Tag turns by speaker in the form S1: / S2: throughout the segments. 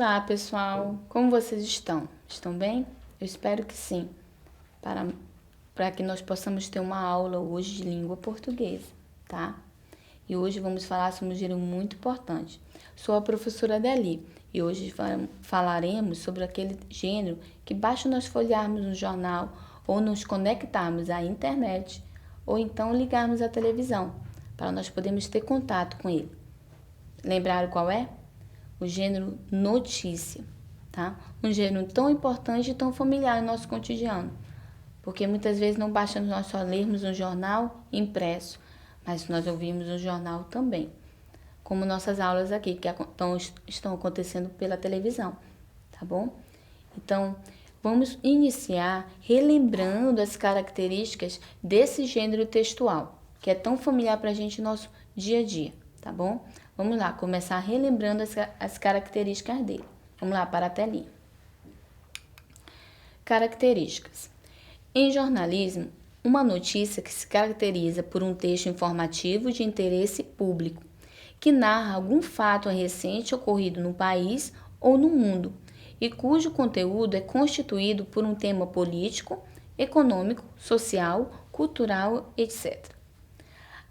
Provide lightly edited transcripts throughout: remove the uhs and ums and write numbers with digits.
S1: Olá, pessoal! Como vocês estão? Estão bem? Eu espero que sim, para que nós possamos ter uma aula hoje de língua portuguesa, tá? E hoje vamos falar sobre um gênero muito importante. Sou a professora Deli e hoje falaremos sobre aquele gênero que basta nós folhearmos no jornal ou nos conectarmos à internet ou então ligarmos à televisão para nós podermos ter contato com ele. Lembraram qual é? O gênero notícia, tá? Um gênero tão importante e tão familiar no nosso cotidiano, porque muitas vezes não basta nós só lermos um jornal impresso, mas nós ouvimos um jornal também, como nossas aulas aqui, que estão acontecendo pela televisão, tá bom? Então, vamos iniciar relembrando as características desse gênero textual, que é tão familiar para a gente no nosso dia a dia, tá bom? Vamos lá, começar relembrando as características dele. Vamos lá para a telinha. Características. Em jornalismo, uma notícia que se caracteriza por um texto informativo de interesse público, que narra algum fato recente ocorrido no país ou no mundo, e cujo conteúdo é constituído por um tema político, econômico, social, cultural, etc.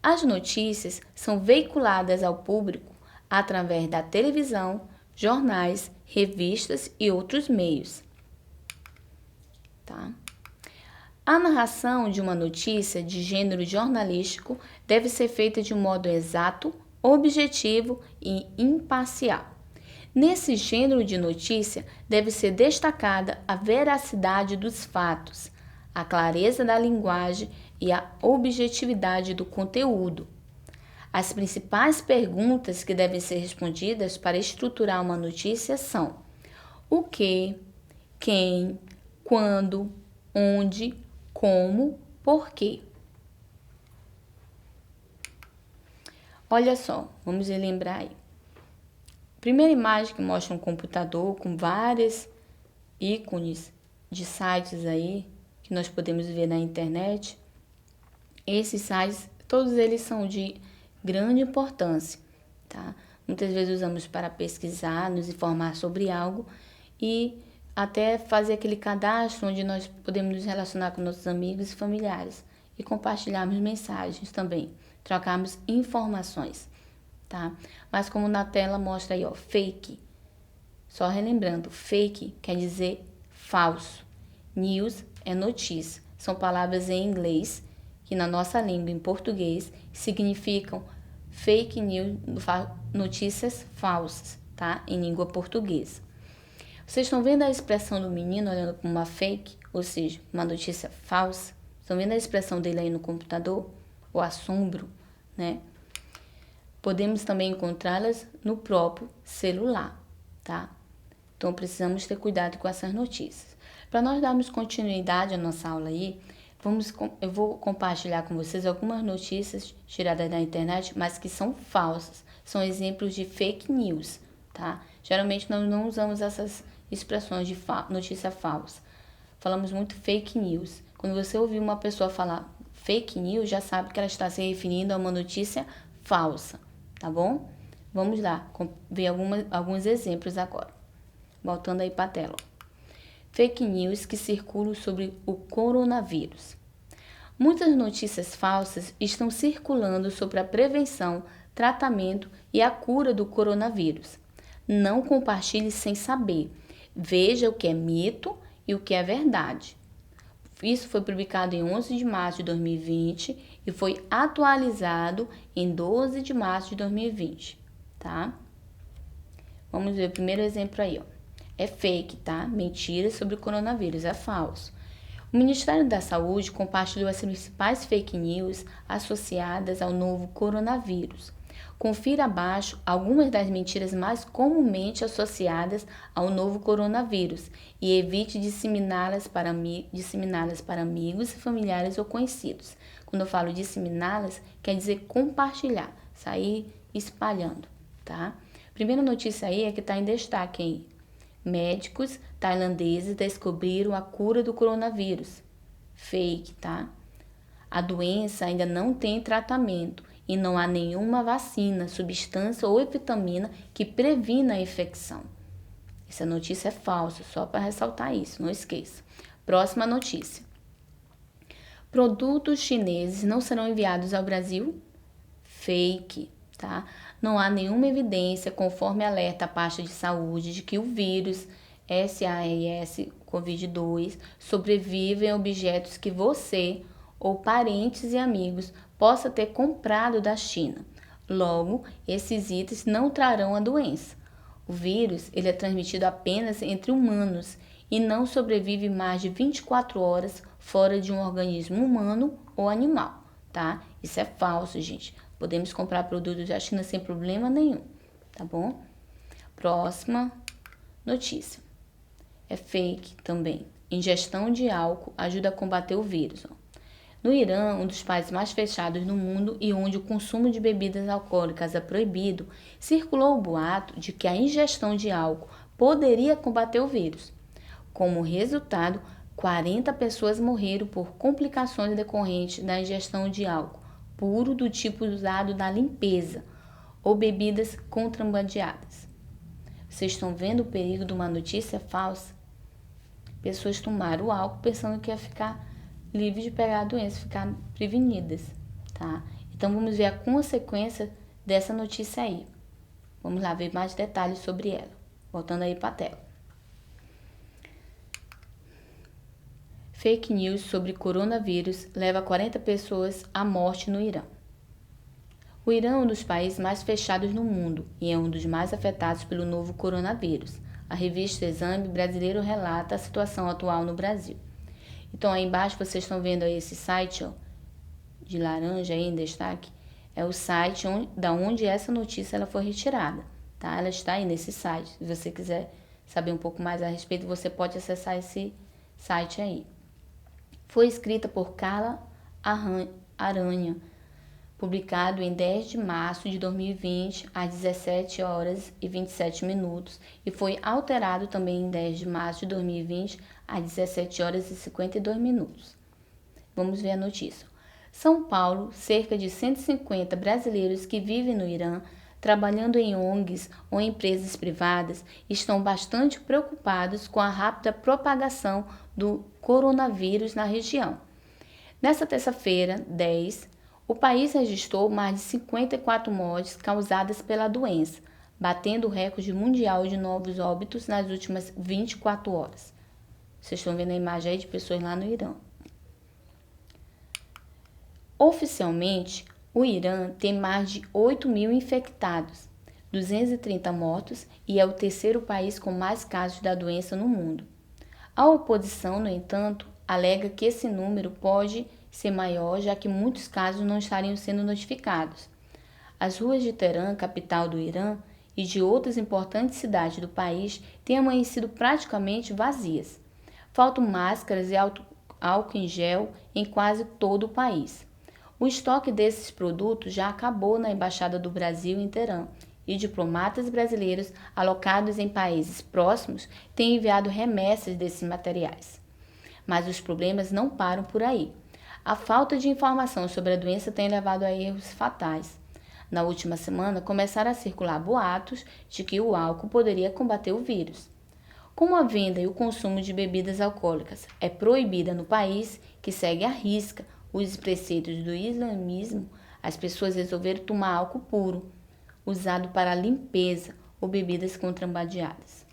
S1: As notícias são veiculadas ao público através da televisão, jornais, revistas e outros meios. Tá? A narração de uma notícia de gênero jornalístico deve ser feita de um modo exato, objetivo e imparcial. Nesse gênero de notícia, deve ser destacada a veracidade dos fatos, a clareza da linguagem e a objetividade do conteúdo. As principais perguntas que devem ser respondidas para estruturar uma notícia são: o que, quem, quando, onde, como, por quê. Olha só, vamos relembrar aí. Primeira imagem que mostra um computador com vários ícones de sites aí que nós podemos ver na internet. Esses sites, todos eles são de grande importância, tá? Muitas vezes usamos para pesquisar, nos informar sobre algo e até fazer aquele cadastro onde nós podemos nos relacionar com nossos amigos e familiares e compartilharmos mensagens também, trocarmos informações, tá? Mas como na tela mostra aí, ó, fake. Só relembrando, fake quer dizer falso. News é notícia. São palavras em inglês que na nossa língua, em português, significam fake news, notícias falsas, tá? Em língua portuguesa. Vocês estão vendo a expressão do menino olhando para uma fake, ou seja, uma notícia falsa? Estão vendo a expressão dele aí no computador? O assombro, né? Podemos também encontrá-las no próprio celular, tá? Então, precisamos ter cuidado com essas notícias. Para nós darmos continuidade à nossa aula aí, eu vou compartilhar com vocês algumas notícias tiradas da internet, mas que são falsas. São exemplos de fake news, tá? Geralmente nós não usamos essas expressões de notícia falsa. Falamos muito fake news. Quando você ouvir uma pessoa falar fake news, já sabe que ela está se referindo a uma notícia falsa, tá bom? Vamos lá, ver alguns exemplos agora. Voltando aí para a tela. Fake news que circulam sobre o coronavírus. Muitas notícias falsas estão circulando sobre a prevenção, tratamento e a cura do coronavírus. Não compartilhe sem saber. Veja o que é mito e o que é verdade. Isso foi publicado em 11 de março de 2020 e foi atualizado em 12 de março de 2020, tá? Vamos ver o primeiro exemplo aí, ó. É fake, tá? Mentira sobre o coronavírus, é falso. O Ministério da Saúde compartilhou as principais fake news associadas ao novo coronavírus. Confira abaixo algumas das mentiras mais comumente associadas ao novo coronavírus e evite disseminá-las para amigos, familiares ou conhecidos. Quando eu falo disseminá-las, quer dizer compartilhar, sair espalhando, tá? Primeira notícia aí é que está em destaque aí. Médicos tailandeses descobriram a cura do coronavírus. Fake, tá? A doença ainda não tem tratamento e não há nenhuma vacina, substância ou vitamina que previna a infecção. Essa notícia é falsa, só para ressaltar isso, não esqueça. Próxima notícia. Produtos chineses não serão enviados ao Brasil? Fake, tá? Não há nenhuma evidência, conforme alerta a pasta de saúde, de que o vírus SARS-CoV-2 sobrevive em objetos que você ou parentes e amigos possa ter comprado da China. Logo, esses itens não trarão a doença. O vírus ele é transmitido apenas entre humanos e não sobrevive mais de 24 horas fora de um organismo humano ou animal, tá? Isso é falso, gente. Podemos comprar produtos da China sem problema nenhum, tá bom? Próxima notícia. É fake também. Ingestão de álcool ajuda a combater o vírus. No Irã, um dos países mais fechados do mundo e onde o consumo de bebidas alcoólicas é proibido, circulou o boato de que a ingestão de álcool poderia combater o vírus. Como resultado, 40 pessoas morreram por complicações decorrentes da ingestão de álcool puro do tipo usado na limpeza ou bebidas contrabandeadas. Vocês estão vendo o perigo de uma notícia falsa? Pessoas tomaram o álcool pensando que ia ficar livre de pegar a doença, ficar prevenidas, tá? Então vamos ver a consequência dessa notícia aí. Vamos lá ver mais detalhes sobre ela. Voltando aí para a tela. Fake news sobre coronavírus leva 40 pessoas à morte no Irã. O Irã é um dos países mais fechados no mundo e é um dos mais afetados pelo novo coronavírus. A revista Exame Brasileiro relata a situação atual no Brasil. Então, aí embaixo vocês estão vendo aí esse site, ó, de laranja aí em destaque, é o site da onde essa notícia ela foi retirada, tá? Ela está aí nesse site. Se você quiser saber um pouco mais a respeito, você pode acessar esse site aí. Foi escrita por Carla Aranha, publicado em 10 de março de 2020, às 17 horas e 27 minutos, e foi alterado também em 10 de março de 2020, às 17 horas e 52 minutos. Vamos ver a notícia. São Paulo, cerca de 150 brasileiros que vivem no Irã, trabalhando em ONGs ou empresas privadas, estão bastante preocupados com a rápida propagação do coronavírus na região. Nesta terça-feira, 10, o país registrou mais de 54 mortes causadas pela doença, batendo o recorde mundial de novos óbitos nas últimas 24 horas. Vocês estão vendo a imagem aí de pessoas lá no Irã. Oficialmente, o Irã tem mais de 8 mil infectados, 230 mortos e é o terceiro país com mais casos da doença no mundo. A oposição, no entanto, alega que esse número pode ser maior, já que muitos casos não estariam sendo notificados. As ruas de Teherã, capital do Irã, e de outras importantes cidades do país têm amanhecido praticamente vazias. Faltam máscaras e álcool em gel em quase todo o país. O estoque desses produtos já acabou na Embaixada do Brasil em Teherã e diplomatas brasileiros alocados em países próximos têm enviado remessas desses materiais. Mas os problemas não param por aí. A falta de informação sobre a doença tem levado a erros fatais. Na última semana, começaram a circular boatos de que o álcool poderia combater o vírus. Como a venda e o consumo de bebidas alcoólicas é proibida no país, que segue à risca os preceitos do islamismo, as pessoas resolveram tomar álcool puro, usado para limpeza ou bebidas contrabandeadas.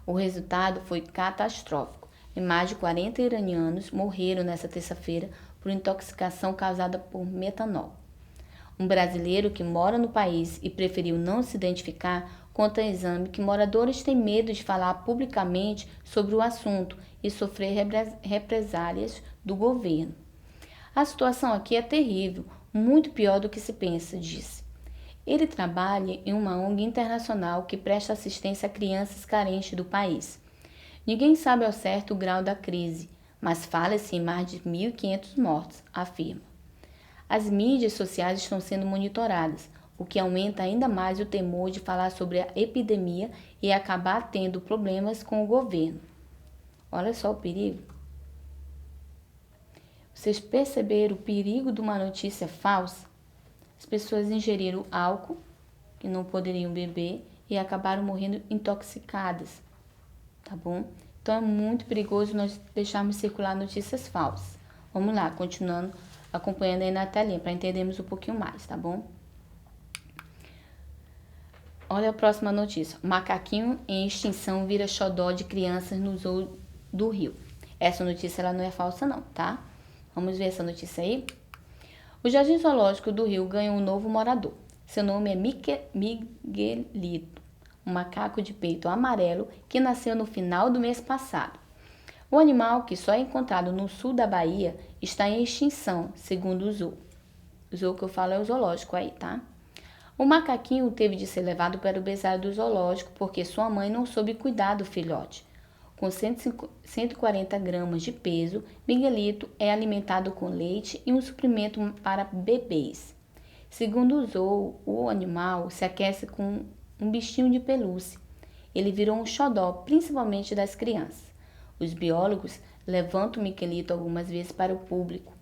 S1: O resultado foi catastrófico. Mais de 40 iranianos morreram nesta terça-feira por intoxicação causada por metanol. Um brasileiro que mora no país e preferiu não se identificar conta ao Exame que moradores têm medo de falar publicamente sobre o assunto e sofrer represálias do governo. A situação aqui é terrível, muito pior do que se pensa, disse. Ele trabalha em uma ONG internacional que presta assistência a crianças carentes do país. Ninguém sabe ao certo o grau da crise, mas fala-se em mais de 1.500 mortos, afirma. As mídias sociais estão sendo monitoradas, o que aumenta ainda mais o temor de falar sobre a epidemia e acabar tendo problemas com o governo. Olha só o perigo. Vocês perceberam o perigo de uma notícia falsa? As pessoas ingeriram álcool, que não poderiam beber, e acabaram morrendo intoxicadas, tá bom? Então é muito perigoso nós deixarmos circular notícias falsas. Vamos lá, continuando, acompanhando aí na telinha, para entendermos um pouquinho mais, tá bom? Olha a próxima notícia. Macaquinho em extinção vira xodó de crianças no zoo do Rio. Essa notícia ela não é falsa não, tá? Vamos ver essa notícia aí? O Jardim Zoológico do Rio ganha um novo morador. Seu nome é Miguelito, um macaco de peito amarelo que nasceu no final do mês passado. O animal, que só é encontrado no sul da Bahia, está em extinção, segundo o zoo. O zoo que eu falo é o zoológico aí, tá? O macaquinho teve de ser levado para o berçário do zoológico porque sua mãe não soube cuidar do filhote. Com 140 gramas de peso, Miguelito é alimentado com leite e um suplemento para bebês. Segundo o zoo, o animal se aquece com um bichinho de pelúcia. Ele virou um xodó, principalmente das crianças. Os biólogos levantam Miguelito algumas vezes para o público,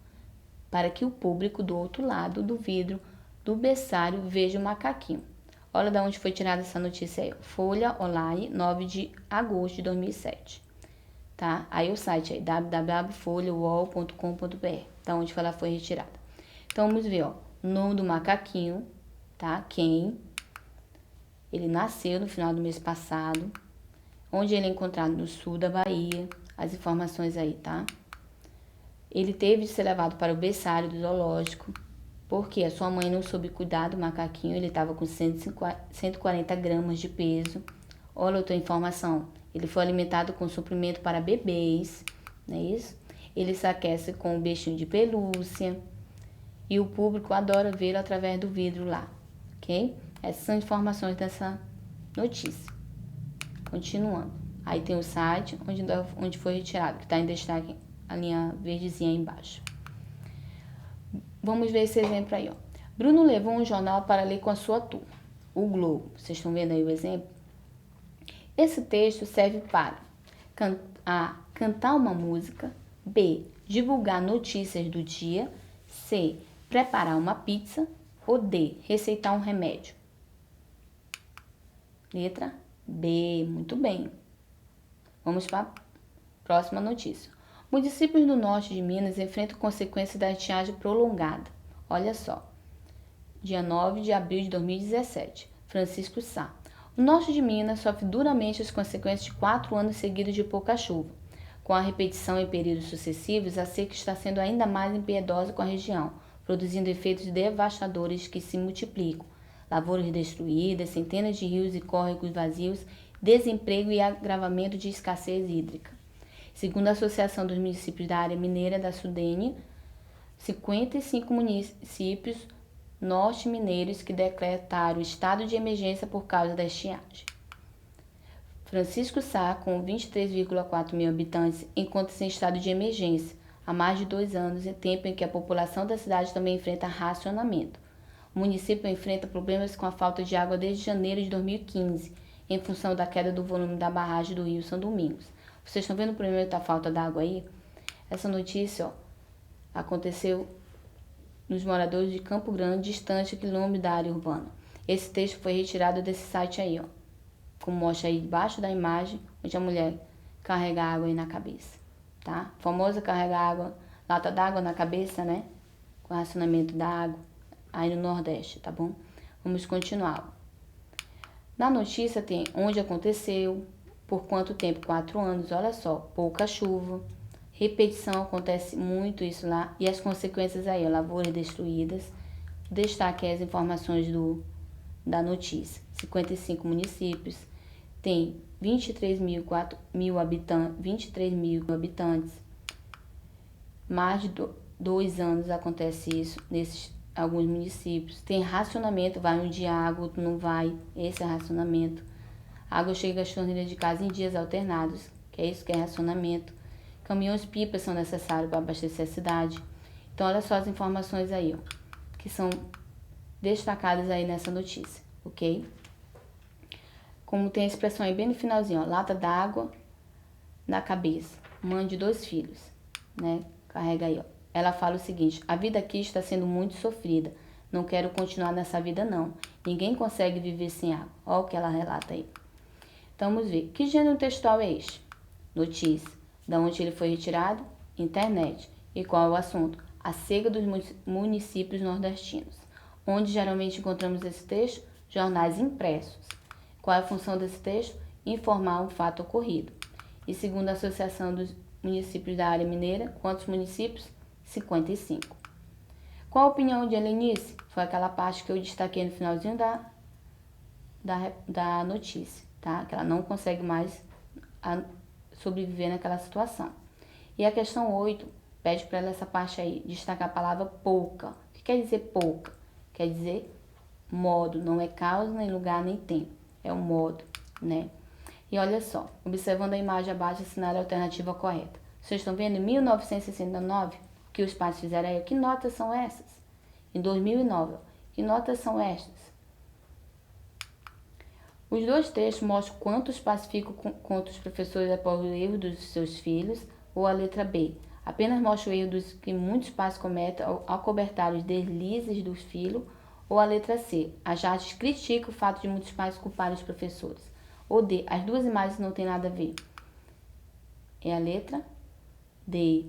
S1: para que o público do outro lado do vidro do berçário veja o macaquinho. Olha de onde foi tirada essa notícia aí. Folha Online, 9 de agosto de 2007. Tá? Aí o site aí, www.folhawall.com.br, da onde ela foi retirada. Então vamos ver, ó, o nome do macaquinho, tá? Quem? Ele nasceu no final do mês passado. Onde ele é encontrado no sul da Bahia. As informações aí, tá? Ele teve de ser levado para o berçário do zoológico, porque a sua mãe não soube cuidar do macaquinho. Ele estava com 140 gramas de peso. Olha outra informação. Ele foi alimentado com suplemento para bebês, não é isso? Ele se aquece com um bichinho de pelúcia. E o público adora vê-lo através do vidro lá, ok? Essas são informações dessa notícia. Continuando. Aí tem o site onde foi retirado, que está em destaque, a linha verdezinha aí embaixo. Vamos ver esse exemplo aí, ó. Bruno levou um jornal para ler com a sua turma. O Globo. Vocês estão vendo aí o exemplo? Esse texto serve para A. Cantar uma música. B. Divulgar notícias do dia. C. Preparar uma pizza. Ou D. Receitar um remédio. Letra B. Muito bem. Vamos para a próxima notícia. Municípios do norte de Minas enfrentam consequências da estiagem prolongada. Olha só. Dia 9 de abril de 2017. Francisco Sá. O norte de Minas sofre duramente as consequências de 4 anos seguidos de pouca chuva. Com a repetição em períodos sucessivos, a seca está sendo ainda mais impiedosa com a região, produzindo efeitos devastadores que se multiplicam. Lavouras destruídas, centenas de rios e córregos vazios, desemprego e agravamento de escassez hídrica. Segundo a Associação dos Municípios da Área Mineira da Sudene, 55 municípios norte-mineiros que decretaram estado de emergência por causa da estiagem. Francisco Sá, com 23,4 mil habitantes, encontra-se em estado de emergência há mais de 2 anos, em tempo em que a população da cidade também enfrenta racionamento. O município enfrenta problemas com a falta de água desde janeiro de 2015, em função da queda do volume da barragem do Rio São Domingos. Vocês estão vendo o problema da falta d'água aí? Essa notícia, ó, aconteceu nos moradores de Campo Grande, distante de quilômetros da área urbana. Esse texto foi retirado desse site aí, ó, como mostra aí debaixo da imagem, onde a mulher carrega água aí na cabeça, tá? A famosa carrega água, lata d'água na cabeça, né? Com racionamento da água aí no Nordeste, tá bom? Vamos continuar. Na notícia tem onde aconteceu, por quanto tempo, 4 anos, olha só, pouca chuva, repetição, acontece muito isso lá, e as consequências aí, ó, lavouras destruídas. Destaque as informações da notícia. 55 municípios, tem 23 mil habitantes, mais de 2 anos acontece isso nesses alguns municípios. Tem racionamento, vai um dia água, outro não vai, esse é racionamento. A água chega às torneiras de casa em dias alternados, que é isso que é racionamento. Caminhões-pipas são necessários para abastecer a cidade. Então, olha só as informações aí, ó, que são destacadas aí nessa notícia, ok? Como tem a expressão aí bem no finalzinho, ó, lata d'água na cabeça, mãe de 2 filhos, né? Carrega aí, ó. Ela fala o seguinte: a vida aqui está sendo muito sofrida. Não quero continuar nessa vida não. Ninguém consegue viver sem água. Olha o que ela relata aí. Então vamos ver. Que gênero textual é este? Notícia. Da onde ele foi retirado? Internet. E qual é o assunto? A seca dos municípios nordestinos. Onde geralmente encontramos esse texto? Jornais impressos. Qual é a função desse texto? Informar um fato ocorrido. E segundo a Associação dos Municípios da Área Mineira, quantos municípios? 55. Qual a opinião de Helenice? Foi aquela parte que eu destaquei no finalzinho da notícia, tá? Que ela não consegue mais sobreviver naquela situação. E a questão 8 pede para ela essa parte aí, destacar a palavra pouca. O que quer dizer pouca? Quer dizer modo, não é causa, nem lugar, nem tempo. É o modo, né? E olha só, observando a imagem abaixo, assinale a alternativa correta. Vocês estão vendo? Em 1969, o que os pais fizeram aí? Que notas são essas? Em 2009, que notas são estas? Os dois textos mostram quanto os pais ficam contra os professores após o erro dos seus filhos, ou a letra B. Apenas mostra o erro que muitos pais cometem ao cobertar os deslizes dos filhos, ou a letra C. As artes criticam o fato de muitos pais culparem os professores. Ou D. As duas imagens não têm nada a ver. É a letra D,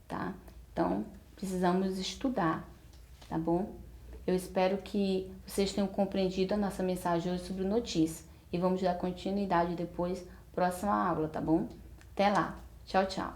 S1: tá? Então, precisamos estudar, tá bom? Eu espero que vocês tenham compreendido a nossa mensagem hoje sobre notícia. E vamos dar continuidade depois, próxima aula, tá bom? Até lá. Tchau, tchau.